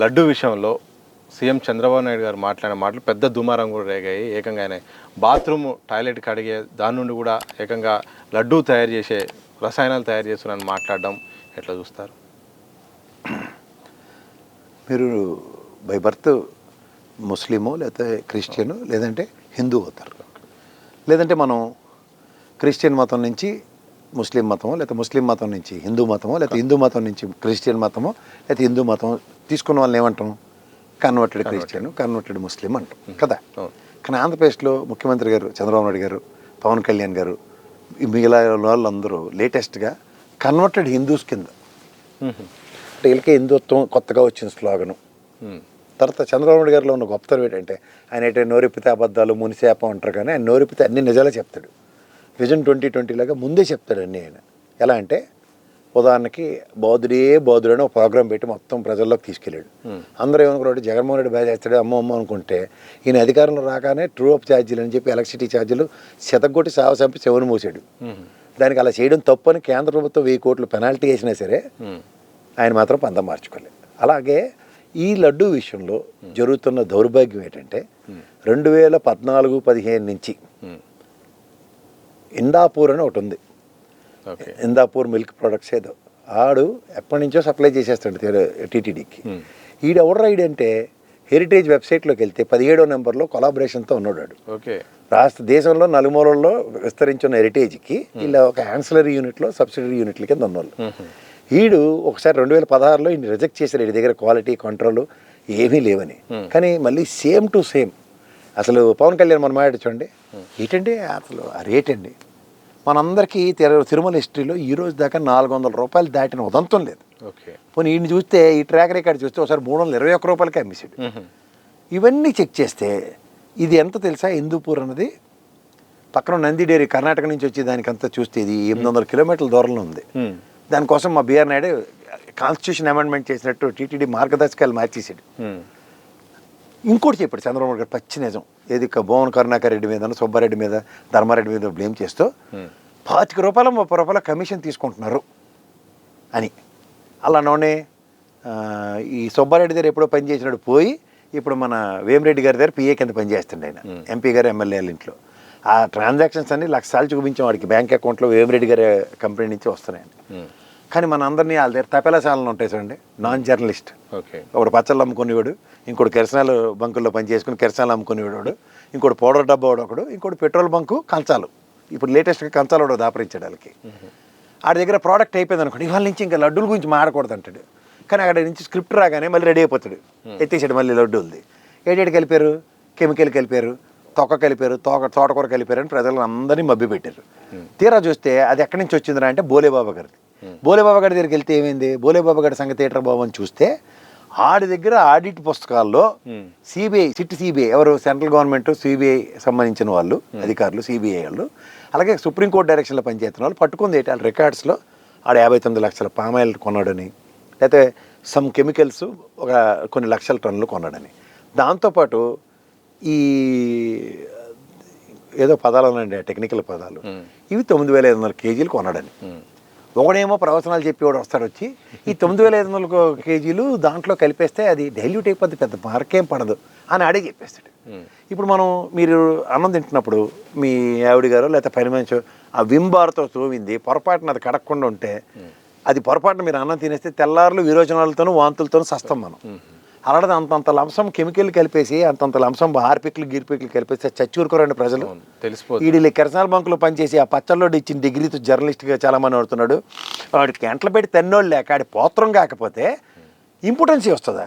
లడ్డు విషయంలో సీఎం చంద్రబాబు నాయుడు గారు మాట్లాడిన మాటలు పెద్ద దుమారం కూడా రేగాయి. ఏకంగా ఆయన బాత్రూమ్ టాయిలెట్ కడిగే దాని నుండి కూడా ఏకంగా లడ్డు తయారు చేసే రసాయనాలు తయారు చేస్తున్నారని మాట్లాడడం ఎట్లా చూస్తారు? మీరు బై బర్త్ ముస్లిమో లేకపోతే క్రిస్టియను లేదంటే హిందూ అవుతారు. లేదంటే మనం క్రిస్టియన్ మతం నుంచి ముస్లిం మతమో లేకపోతే ముస్లిం మతం నుంచి హిందూ మతమో లేకపోతే హిందూ మతం నుంచి క్రిస్టియన్ మతమో లేకపోతే హిందూ మతం తీసుకున్న వాళ్ళని ఏమంటాం? కన్వర్టెడ్ క్రిస్టియన్, కన్వర్టెడ్ ముస్లిం అంటాం కదా. కానీ ఆంధ్రప్రదేశ్లో ముఖ్యమంత్రి గారు చంద్రబాబు నాయుడు గారు, పవన్ కళ్యాణ్ గారు, మిగిలిన వాళ్ళందరూ లేటెస్ట్గా కన్వర్టెడ్ హిందూస్ కింద, అంటే వీళ్ళకి హిందుత్వం కొత్తగా వచ్చిన స్లోగను. తర్వాత చంద్రబాబు నాయుడు గారిలో ఉన్న గొప్పతనం ఏంటంటే ఆయన ఏంటంటే నోరిప్పితే అబద్ధాలు మునిసేపం అంటారు, కానీ ఆయన నోరిప్పితే అన్ని నిజాలే చెప్తాడు. విజన్ 2020 లాగా ముందే చెప్తాడు అన్నీ. ఆయన ఎలా అంటే ఉదాహరణకి బౌద్ధుడు అని ఒక ప్రోగ్రాం పెట్టి మొత్తం ప్రజల్లోకి తీసుకెళ్ళాడు. అందరూ ఏమనుకున్నాడు, జగన్మోహన్ రెడ్డి బాగా చేస్తాడు అమ్మ అనుకుంటే, ఈయన అధికారంలో రాగానే ట్రూ అప్ ఛార్జీలు అని చెప్పి ఎలక్ట్రిసిటీ ఛార్జీలు శతకొట్టి చంపి చెవును మూసాడు. దానికి అలా చేయడం తప్పు అని కేంద్ర ప్రభుత్వం 1000 కోట్లు పెనాల్టీ వేసినా సరే ఆయన మాత్రం పందం మార్చుకోలేదు. అలాగే ఈ లడ్డూ విషయంలో జరుగుతున్న దౌర్భాగ్యం ఏంటంటే 2014-15 నుంచి ఇందాపూర్ అని ఒకటి ఉంది, ఇందాపూర్ మిల్క్ ప్రొడక్ట్స్ ఏదో, ఆడు ఎప్పటి నుంచో సప్లై చేసేస్తాడు టీటీడీకి. ఈడెవడ్రైడంటే హెరిటేజ్ వెబ్సైట్లోకి వెళ్తే 17వ నెంబర్లో కొలాబరేషన్తో ఉన్నాడు. రాష్ట్ర దేశంలో నలుమూలల్లో విస్తరించిన హెరిటేజ్కి ఇలా ఒక యాన్సిలరీ యూనిట్లో సబ్సిడరీ యూనిట్ల కింద ఉన్నోళ్ళు. ఈడు ఒకసారి 2016లో ఈయన రిజెక్ట్ చేశారు, ఈ దగ్గర క్వాలిటీ కంట్రోల్ ఏమీ లేవని. కానీ మళ్ళీ సేమ్ టు సేమ్ అసలు పవన్ కళ్యాణ్ మనం మాట్లాడుచండి ఏంటండి అసలు ఆ రేట్ అండి మనందరికీ తిరుమల హిస్టరీలో ఈ రోజు దాకా 400 రూపాయలు దాటిన ఉదంతం లేదు. పోనీ ఈయన చూస్తే ఈ ట్రాక్ రికార్డ్ చూస్తే ఒకసారి 321 రూపాయలకి అమ్మేసాడు. ఇవన్నీ చెక్ చేస్తే ఇది ఎంత తెలుసా, హిందూపూర్ అన్నది పక్కన నంది డైరీ కర్ణాటక నుంచి వచ్చి దానికంతా చూస్తే ఇది 800 కిలోమీటర్ల దూరంలో ఉంది. దానికోసం మా బిఆర్ నాయుడు కాన్స్టిట్యూషన్ అమెండ్మెంట్ చేసినట్టు టీటీడీ మార్గదర్శకాలు మార్చేసాడు. ఇంకోటి చెప్పాడు చంద్రబాబు గారు పచ్చి నిజం, ఏది భువన్ కరుణాకర్ రెడ్డి మీద సుబ్బారెడ్డి మీద ధర్మారెడ్డి మీద బ్లేమ్ చేస్తూ 25 రూపాయలు 30 రూపాయల కమిషన్ తీసుకుంటున్నారు అని. అలానే ఈ సుబ్బారెడ్డి దగ్గర ఎప్పుడో పనిచేసినాడు పోయి ఇప్పుడు మన వేమిరెడ్డి గారి దగ్గర పిఏ కింద పనిచేస్తుండే ఆయన, ఎంపీ గారు ఎమ్మెల్యేల ఇంట్లో. ఆ ట్రాన్సాక్షన్స్ అన్ని లక్షలు చూపించాం వాడికి బ్యాంక్ అకౌంట్లో వేమిరెడ్డి గారి కంపెనీ నుంచి వస్తున్నాయండి. కానీ మన అందరినీ వాళ్ళ దగ్గర తపేలాశాలను ఉంటాయి చూడండి, నాన్ జర్నలిస్ట్, ఒకడు పచ్చళ్ళు అమ్ముకునేవాడు, ఇంకోటి కిరసనాలు బంకుల్లో పనిచేసుకుని కిరసనాలు అమ్ముకునేవాడు, ఇంకోటి పౌడర్ డబ్బా ఒకడు, ఇంకోటి పెట్రోల్ బంకు కంచాలు, ఇప్పుడు లేటెస్ట్గా కంచాలు ఒకటి దాపరించాడు వాళ్ళకి. ఆడి దగ్గర ప్రోడక్ట్ అయిపోయింది అనుకోండి, ఇవాళ నుంచి ఇంకా లడ్డూల గురించి మాడకూడదు అంటాడు. కానీ అక్కడ నుంచి స్క్రిప్ట్ రాగానే మళ్ళీ రెడీ అయిపోతాడు, ఎత్తేసాడు మళ్ళీ లడ్డూలది. ఏడేడు కలిపారు, కెమికల్ కలిపారు, తొక్క కలిపారు, తోటకూర కలిపారు అని ప్రజలను అందరినీ మభ్య పెట్టారు. తీరా చూస్తే అది ఎక్కడి నుంచి వచ్చిందిరా అంటే బోలేబాబా గారిది. బోలేబాబా గారి దగ్గరికి వెళ్తే ఏమైంది, బోలేబాబా గారి సంగతి థియేటర్ బాబు అని చూస్తే ఆడి దగ్గర ఆడిట్ పుస్తకాల్లో సిబిఐ సిబిఐ ఎవరు సెంట్రల్ గవర్నమెంట్ సిబిఐ సంబంధించిన వాళ్ళు అధికారులు, సిబిఐ వాళ్ళు, అలాగే సుప్రీంకోర్టు డైరెక్షన్లో పనిచేస్తున్న వాళ్ళు పట్టుకుంది ఏంటి, వాళ్ళ రికార్డ్స్లో ఆడ 59 లక్షల పామాయిల్ కొన్నాడని, లేకపోతే సమ్ కెమికల్స్ ఒక కొన్ని లక్షల టన్నులు కొన్నాడని. దాంతోపాటు ఈ ఏదో పదాలు ఉన్నాయండి, టెక్నికల్ పదాలు, ఇవి 9,500 కేజీలు కొన్నాడని. ఒకడేమో ప్రవచనాలు చెప్పేవాడు వస్తాడు వచ్చి ఈ 9,500 కేజీలు దాంట్లో కలిపేస్తే అది డైల్యూట్ అయిపోద్ది, పెద్ద మార్కేం పడదు అని ఆడే చెప్పేస్తాడు. ఇప్పుడు మీరు అన్నం తింటున్నప్పుడు మీ ఆవిడ గారు లేకపోతే పని మనిషి ఆ వింబార్తో తోమింది పొరపాటున అది కడగకుండా ఉంటే, అది పొరపాటున మీరు అన్నం తినేస్తే తెల్లారులు విరోచనాలతోనూ వాంతులతోనూ సస్తాం మనం. అలాంటిది అంతంత లంసం కెమికల్ కలిపేసి అంతంత లంసం హార్పిక్లు గిర్పిక్లు కలిపేస్తే చచ్చూరుకోరండి ప్రజలు. వీడి కిరసనాల బంకులో పనిచేసి ఆ పచ్చల్లో ఇచ్చిన డిగ్రీతో జర్నలిస్ట్గా చాలామంది ఆడుతున్నాడు. వాడికి గంటలు పెట్టి తెన్నోళ్ళు లేక ఆడి పోత్రం కాకపోతే ఇంపార్టెన్సీ వస్తుందా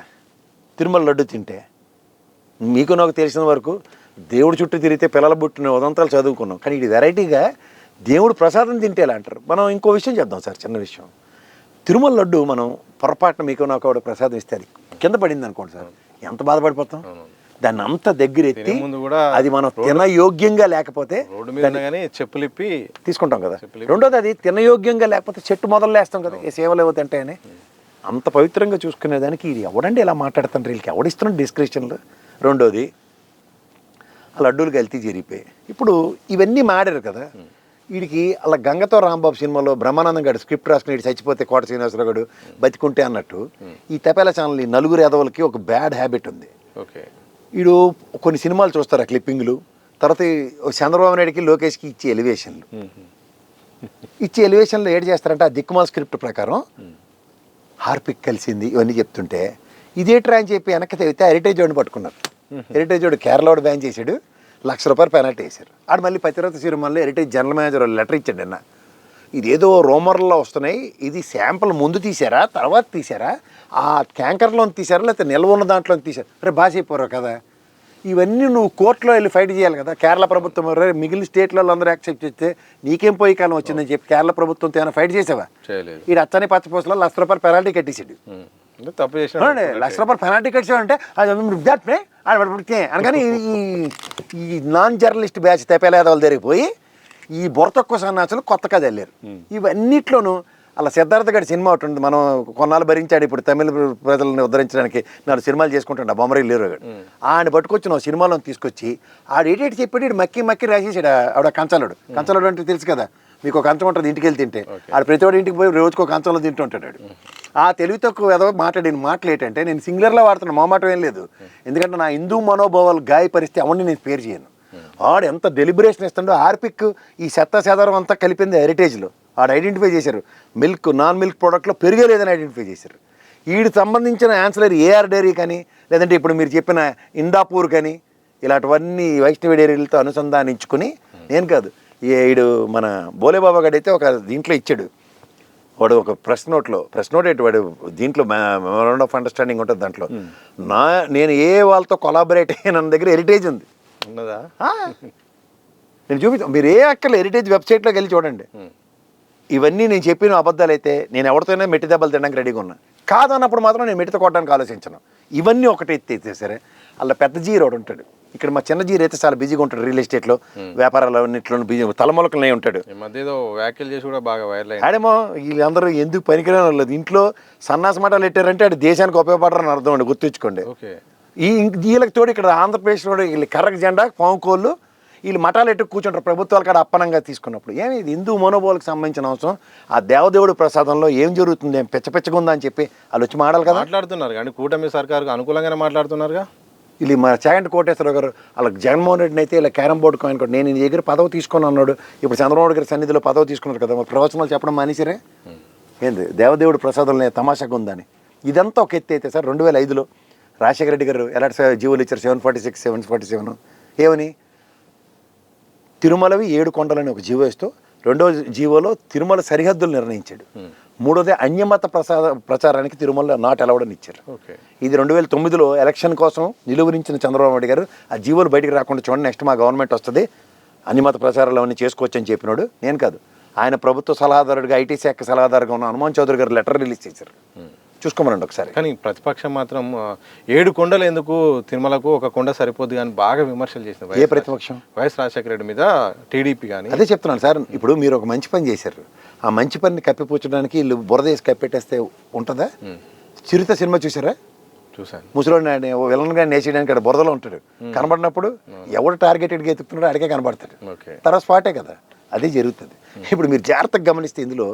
తిరుమల లడ్డు తింటే? మీకు నాకు తెలిసిన వరకు దేవుడు చుట్టూ తిరిగితే పిల్లల బుట్టిన ఉదంతాలు చదువుకున్నాం, కానీ ఇది వెరైటీగా దేవుడు ప్రసాదం తింటేలా అంటారు. మనం ఇంకో విషయం చెప్దాం సార్, చిన్న విషయం. తిరుమల లడ్డు మనం పొరపాటున మీకు నాకు ఆవిడ ప్రసాదం ఇస్తే అది కింద పడింది అనుకోండి సార్, ఎంత బాధపడిపోతాం. దాన్ని అంత దగ్గర ఎత్తి అది మనం తినయోగ్యంగా లేకపోతే చెప్పులిప్పి తీసుకుంటాం కదా. రెండోది అది తినయోగ్యంగా లేకపోతే చెట్టు మొదలు వేస్తాం కదా, ఏ సేవలు ఏవోతంటే అని. అంత పవిత్రంగా చూసుకునేదానికి ఇది ఎవడండి ఇలా మాట్లాడుతుంటారు, వీళ్ళకి ఎవడిస్తున్నాడు డిస్క్రిప్షన్లు. రెండోది ఆ లడ్డూలు కల్తీ జరిగిపోయి ఇప్పుడు ఇవన్నీ మాడారు కదా, వీడికి అలా గంగతో రాంబాబు సినిమాలో బ్రహ్మానందం గారు స్క్రిప్ట్ రాసుకుని వీడు చచ్చిపోతే కోట శ్రీనివాసరావు గారు బతికుంటే అన్నట్టు ఈ తపేలా ఛానల్ ఈ నలుగురు యాదవులకి ఒక బ్యాడ్ హ్యాబిట్ ఉంది. ఓకే. వీడు కొన్ని సినిమాలు చూస్తారు ఆ క్లిప్పింగ్లు, తర్వాత చంద్రబాబు నాయుడికి లోకేష్కి ఇచ్చే ఎలివేషన్లు, ఇచ్చే ఎలివేషన్లో ఏడు చేస్తారంటే ఆ దిక్కుమాల స్క్రిప్ట్ ప్రకారం హార్పిక్ కలిసింది ఇవన్నీ చెప్తుంటే ఇదేట్రా అని చెప్పి వెనక్కి తెగితే హెరిటేజ్ వాడిని పట్టుకున్నారు. హెరిటేజ్ వాడు కేరళ వాడు బ్యాన్ చేశాడు, ₹1,00,000 పెనాల్టీ వేశారు. ఆడు మళ్ళీ పతిరథ సిరిమల్లో హెరిటేజ్ జనరల్ మేనేజర్ లెటర్ ఇచ్చాడు అన్న, ఇదేదో రోమర్లో వస్తున్నాయి, ఇది శాంపుల్ ముందు తీసారా తర్వాత తీసారా, ఆ ట్యాంకర్లో తీసారా లేకపోతే నిల్వ ఉన్న దాంట్లో తీసారా, రే బాగా చెప్పారు కదా, ఇవన్నీ నువ్వు కోర్టులో వెళ్ళి ఫైట్ చేయాలి కదా. కేరళ ప్రభుత్వం మిగిలిన స్టేట్లలో అందరూ యాక్సెప్ట్ చేస్తే నీకేం పోయి కాలం వచ్చిందని చెప్పి కేరళ ప్రభుత్వంతో ఏమైనా ఫైట్ చేసావా? చేయలేదు. ఈ అచ్చని పచ్చపోసలో ₹1,00,000 పెనాల్టీ కట్టేసాడు. తప్పు చేసిన ₹1,00,000 పెనాల్టీ కట్టాడంటే అనగానే ఈ నాన్ జర్నలిస్ట్ బ్యాచ్ తెపేలేదవాళ్ళ దగ్గరికి పోయి ఈ బొరతొక్క సన్నాసులు కొత్త కథ వెళ్ళారు. ఇవన్నిట్లోనూ అలా సిద్ధార్థ గారి సినిమా ఒకటి ఉంది, మనం కొన్నాళ్ళు భరించాడు, ఇప్పుడు తమిళ ప్రజలను ఉద్ధరించడానికి 4 సినిమాలు చేసుకుంటాడు బొమ్మరీ లేరు. ఆయన పట్టుకొచ్చి నా సినిమాలో తీసుకొచ్చి ఆడు ఏంటి చెప్పాడు, మక్కి రాసేసాడు. ఆవిడ కంచాలుడు అంటే తెలుసు కదా మీకు, ఒక కంచం ఉంటుంది ఇంటికి వెళ్ళి తింటే, ఆడు ప్రతివాడు ఇంటికి పోయి రోజుకు ఒక కంచంలో తింటూ ఉంటాడు. ఆ తెలివి తక్కువ ఏదో మాట్లాడిన మాటలు ఏంటంటే నేను సింగులర్లో వాడుతున్నా, మొహమాటం ఏం లేదు, ఎందుకంటే నా హిందూ మనోభావాలు గాయపరిస్తే అవన్నీ నేను పేరు చేయను. ఆడు ఎంత డెలిబరేషన్ ఇస్తుండో హార్పిక్ ఈ చెత్తాచెదారం అంతా కలిపింది హెరిటేజ్లో. ఆడు ఐడెంటిఫై చేశారు, నాన్ మిల్క్ ప్రోడక్ట్లో పెరగలేదని ఐడెంటిఫై చేశారు. వీడికి సంబంధించిన ఆన్సర్ ఏఆర్ డైరీ కానీ లేదంటే ఇప్పుడు మీరు చెప్పిన ఇందాపూర్ కానీ ఇలాంటివన్నీ వైష్ణవి డైరీలతో అనుసంధానించుకుని, నేను కాదు వీడు మన బోలేబాబా గడైతే ఒక దీంట్లో ఇచ్చాడు, వాడు ఒక ప్రెస్ నోట్ ఏంటి వాడు దీంట్లో మెమోరాండం ఆఫ్ అండర్స్టాండింగ్ ఉంటుంది, దాంట్లో నేను ఏ వాళ్ళతో కొలాబరేట్ అయ్యాను దగ్గర హెరిటేజ్ ఉంది ఉన్నదా, నేను చూపిస్తాను. మీరు ఏ అక్కర్లే హెరిటేజ్ వెబ్సైట్లోకి వెళ్ళి చూడండి. ఇవన్నీ నేను చెప్పిన అబద్ధాలు అయితే నేను ఎవరితోనే మెట్టి దెబ్బలు తినడానికి రెడీగా ఉన్నా, కాదన్నప్పుడు మాత్రం నేను మెట్టితో కొట్టడానికి ఆలోచించను. ఇవన్నీ ఒకటి ఎత్తి సరే అలా పెద్ద జీరో ఒకటి ఉంటాడు, ఇక్కడ మా చిన్న జీరో అయితే చాలా బిజీగా ఉంటాడు, రియల్ ఎస్టేట్లో వ్యాపారాలు అన్నింటిలో బిజీ తలమొలకలనే ఉంటాడు. వ్యాఖ్యలు చేసి కూడా బాగా వైరల్ అయ్యాడు. ఆడేమో వీళ్ళందరూ ఎందుకు పనికిరాని వాళ్ళది, ఇంట్లో సన్నాస మాటలు పెట్టారంటే అది దేశానికి ఉపయోగపడరని అర్థం అండి, గుర్తుంచుకోండి. వీళ్ళకి తోడు ఇక్కడ ఆంధ్రప్రదేశ్లో వీళ్ళు కర్రకు జెండా పావుకోళ్ళు వీళ్ళు మఠాలు ఎట్టు కూర్చుంటారు ప్రభుత్వాలు కాడ అప్పనంగా తీసుకున్నప్పుడు. ఏమి ఇది హిందూ మనోభావాలకు సంబంధించిన అవసరం, ఆ దేవదేవుడు ప్రసాదంలో ఏం జరుగుతుంది, ఏం పెచ్చగా ఉందా అని చెప్పి వాళ్ళు వచ్చి మాట్లాడుతున్నారు కానీ కూటమి సర్కారుకు అనుకూలంగానే మాట్లాడుతున్నారుగా. వీళ్ళు మా చాగంటి కోటేశ్వరరావు గారు అలా జగన్మోహన్ రెడ్డిని అయితే ఇలా క్యారమ్ బోర్డు కాయిన్ కూడా నేను నీ దగ్గర పదవి తీసుకొని అన్నాడు, ఇప్పుడు చంద్రబాబు గారి సన్నిధిలో పదవి తీసుకున్నారు కదా, ప్రవచనాలు చెప్పడం మానేసిరే ఏంది దేవదేవుడు ప్రసాదంలో తమాషాగా ఉందని. ఇదంతా ఒక ఎత్తి అయితే సార్ 2005లో రాజశేఖర రెడ్డి గారు ఎలాంటి జీవోలు ఇచ్చారు, 746, 747 ఏమని తిరుమలవి 7 కొండలని ఒక జీవో ఇస్తూ, రెండో జీవోలో తిరుమల సరిహద్దులు నిర్ణయించాడు, మూడోది అన్యమత ప్రచారానికి తిరుమల నాట్ అలౌడ్ అని ఇచ్చారు. ఇది 2009లో ఎలక్షన్ కోసం నిలువరించిన చంద్రబాబు నాయుడు గారు ఆ జీవోలు బయటికి రాకుండా చూడండి, నెక్స్ట్ మా గవర్నమెంట్ వస్తుంది అన్యమత ప్రచారాలు అవన్నీ చేసుకోవచ్చు అని చెప్పినాడు. నేను కాదు, ఆయన ప్రభుత్వ సలహాదారుడిగా ఐటీ శాఖ సలహాదారుగా ఉన్న హనుమాన్ చౌదరి గారు లెటర్ రిలీజ్ చేశారు, చూసుకోమనండి ఒకసారి. కానీ ప్రతిపక్షం మాత్రం 7 కొండలు ఎందుకు, తిరుమలకు ఒక కొండ సరిపోద్ది కానీ బాగా విమర్శలు చేసింది. ఏ ప్రతిపక్షం? వైఎస్ రాజశేఖర రెడ్డి మీద టీడీపీ. కానీ అదే చెప్తున్నాను సార్, ఇప్పుడు మీరు ఒక మంచి పని చేశారు, ఆ మంచి పనిని కప్పిపుచ్చడానికి వీళ్ళు బురద వేసి కప్పెట్టేస్తే ఉంటుందా? చిరుత సినిమా చూసారా? చూసాను. ముసలోడిని విలన్గా నేసేయడానికి అక్కడ బురదలో ఉంటాడు, కనబడినప్పుడు ఎవడు టార్గెటెడ్గా ఎత్తుకున్నాడో అడిగే కనబడతాడు, తర్వాత స్పాటే కదా, అదే జరుగుతుంది. ఇప్పుడు మీరు జాగ్రత్తగా గమనిస్తే ఇందులో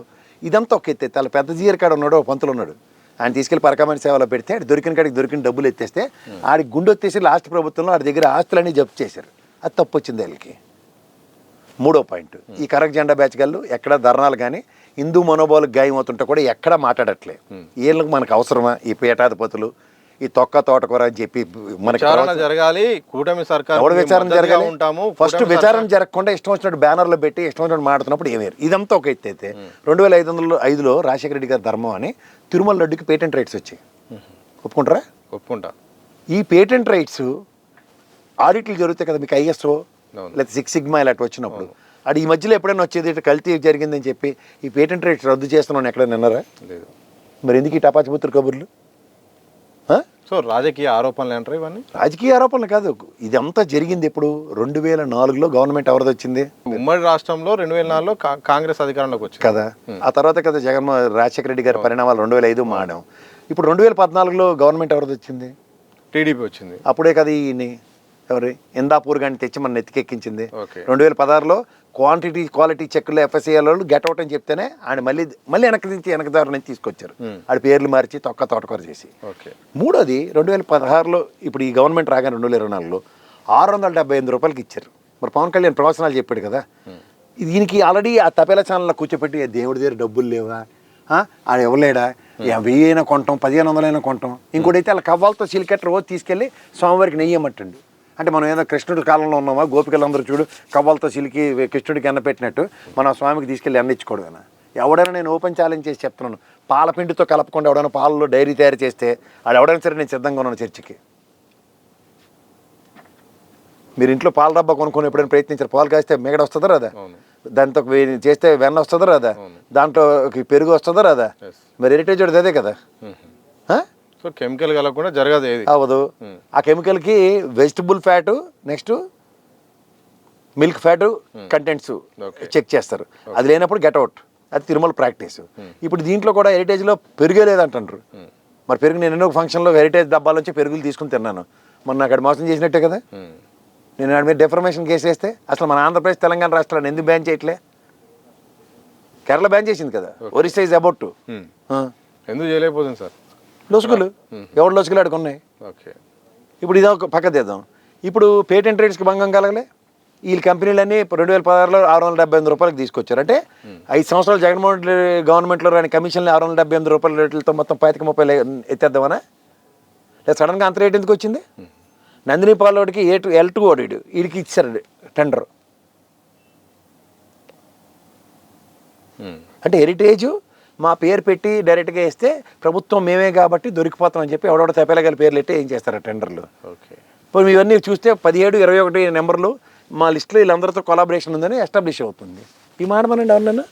ఇదంతా ఒక ఎత్తే, తల పెద్ద జీర కాడ ఉన్నాడు, ఒక పంతులు ఉన్నాడు, ఆయన తీసుకెళ్లి పరకామణి సేవలో పెడితే ఆడు దొరికిన కాడికి దొరికిన డబ్బులు ఎత్తేస్తే ఆడికి గుండె వచ్చేసి లాస్ట్ ప్రభుత్వంలో ఆడి దగ్గర ఆస్తులన్నీ జప్తు చేశారు, అది తప్పు వచ్చింది వీళ్ళకి. మూడో పాయింట్, ఈ కరక్ జెండా బ్యాచ్ గళ్ళు ఎక్కడ ధర్నాలు కానీ హిందూ మనోభావాలకు గాయం అవుతుంటే కూడా ఎక్కడ మాట్లాడట్లే. వీళ్ళకి మనకు అవసరమా ఈ పీఠాధిపతులు, ఈ తొక్క తోటకూర అని చెప్పి మనకి జరగాలి, కూటమి సర్కార్ ఎవడ విచారణ జరగాలి, ఫస్ట్ విచారణ జరగకుండా ఇష్టం వచ్చినట్టు బ్యానర్లు పెట్టి ఇష్టం వచ్చినట్టు మాట్లాడుతున్నప్పుడు ఏమేరు. ఇదంతా ఒక ఎత్తి అయితే 2005లో రాజశేఖర రెడ్డి గారి ధర్మం అని తిరుమల లడ్డుకి పేటెంట్ రైట్స్ వచ్చాయి, ఒప్పుకుంటారా? ఒప్పుకుంటా. ఈ పేటెంట్ రైట్స్ ఆడిట్లు జరుగుతాయి కదా మీకు, ఐఎస్ఓ లేదా 6 సిగ్మా ఇలాంటి వచ్చినప్పుడు అది ఈ మధ్యలో ఎప్పుడైనా వచ్చేది ఇట్లా కల్తీ జరిగిందని చెప్పి ఈ పేటెంట్ రైట్స్ రద్దు చేస్తున్నాను ఎక్కడ నిన్నారా? లేదు. మరి ఎందుకు ఈ టపాచిపుత్ర కబుర్లు? సో రాజకీయ ఆరోపణలు అంటారు ఇవన్నీ? రాజకీయ ఆరోపణలు కాదు, ఇదంతా జరిగింది ఎప్పుడు 2004లో గవర్నమెంట్ ఎవరిది వచ్చింది? ఉమ్మడి రాష్ట్రంలో 2004లో కాంగ్రెస్ అధికారంలోకి వచ్చింది కదా. ఆ తర్వాత కదా రాజశేఖర రెడ్డి గారి పరిణామాలు 2005 మాడాం. ఇప్పుడు 2014లో గవర్నమెంట్ ఎవరిది వచ్చింది? టీడీపీ వచ్చింది. అప్పుడే కదా ఈయన్ని ఎవరు ఇందాపూర్ గాని తెచ్చి మన నెత్తికెక్కించింది. ఓకే. 2016లో క్వాలిటీ చెక్కులు ఎఫ్ఎస్ఏఎల్ వాళ్ళు గెట్ అవుట్ అని చెప్తేనే ఆయన మళ్ళీ వెనక దారి నుంచి తీసుకొచ్చారు. ఆడి పేర్లు మార్చి తోటకూర చేసి. ఓకే. మూడోది 2016లో ఇప్పుడు ఈ గవర్నమెంట్ రాగానే 2024లో 678 రూపాయలకి ఇచ్చారు. మరి పవన్ కళ్యాణ్ ప్రవచనాలు చెప్పాడు కదా, దీనికి ఆల్రెడీ ఆ తపేలా ఛానల్లో కూర్చోపెట్టి దేవుడి దగ్గర డబ్బులు లేవా, ఆడ ఇవ్వలేడా, 1000 అయినా కొంటాం, 1500 అయినా కొంటాం. ఇంకోటైతే అలా కవ్వాలతో చిలికెట్ రోజు తీసుకెళ్ళి స్వామివారికి నెయ్యమంటండి. అంటే మనం ఏదో కృష్ణుడి కాలంలో ఉన్నామా, గోపికలందరూ చూడు కవ్వాలతో చిలికి కృష్ణుడికి ఎన్న పెట్టినట్టు మనం ఆ స్వామికి తీసుకెళ్ళి ఎన్న ఇచ్చుకోవడమేనా? ఎవడైనా నేను ఓపెన్ ఛాలెంజ్ చేసి చెప్తున్నాను, పాలపిండితో కలపకుండా ఎవడైనా పాలలో డైరీ తయారు చేస్తే ఆడు ఎవడైనా సరే నేను సిద్ధంగా ఉన్నాను చర్చికి. మీరు ఇంట్లో పాల డబ్బా కొనుక్కొని ఎప్పుడైనా ప్రయత్నించారు? పాలు కాస్తే మిగడ వస్తుందా రాదా? దాంతో చేస్తే వెన్న వస్తుందా రాదా? దాంట్లో పెరుగు వస్తుందా రాదా? మరి హెరిటేజ్ వాడిది అదే కదా. సో కెమికల్ కలగకుండా జరగదు, ఏది అవ్వదు. ఆ కెమికల్కి vegetable fat, next milk fat contents check చేస్తారు. అది లేనప్పుడు గెట్అవుట్. అది తిరుమల ప్రాక్టీస్. ఇప్పుడు దీంట్లో కూడా హెరిటేజ్లో పెరుగే లేదంటారు. మరి పెరుగు నేను ఎన్నో ఫంక్షన్లో హెరిటేజ్ డబ్బాల నుంచి పెరుగులు తీసుకుని తిన్నాను. మొన్న అక్కడ మోసం చేసినట్టే కదా. నేను వాడి మీద డెఫర్మేషన్ కేసు వేస్తే అసలు మన ఆంధ్రప్రదేశ్ తెలంగాణ రాష్ట్రాలను ఎందుకు బ్యాన్ చేయట్లే? కేరళ బ్యాన్ చేసింది కదా. Orissa is about to. ఎందుకు చేయలేకపోతుంది సార్? లొసుగులు ఎవడు లొసుగులు ఆడుకున్నాయి. ఓకే. ఇప్పుడు ఇది ఒక పక్క తీద్దాం. ఇప్పుడు పేటెంట్ రైట్స్కి భంగం కలగలే. వీళ్ళ కంపెనీలన్నీ 2016లో 678 రూపాయలకి తీసుకొచ్చారు. అంటే 5 సంవత్సరాలు జగన్మోహన్ రెడ్డి గవర్నమెంట్లో రాని కమిషన్లు 678 రూపాయల రేట్లతో మొత్తం 25-30 ఎత్తేద్దామనా? లేదా సడన్గా అంత రేట్ ఎందుకు వచ్చింది? నందిని పాలోడికి L2 ఓడిడు, వీడికి ఇచ్చారు టెండర్. అంటే హెరిటేజ్ మా పేరు పెట్టి డైరెక్ట్గా వేస్తే ప్రభుత్వం మేమే కాబట్టి దొరికిపోతామని చెప్పి ఎవడెవడ తెప్పేలగల పేర్లు ఎట్టి ఏం చేస్తారు టెండర్లు. ఓకే. ఇప్పుడు ఇవన్నీ చూస్తే 17, 21 నెంబర్లు మా లిస్టులో వీళ్ళందరితో కొలాబరేషన్ ఉందని ఎస్టాబ్లిష్ అవుతుంది. ఈ మాట మనండి ఎవరన్నా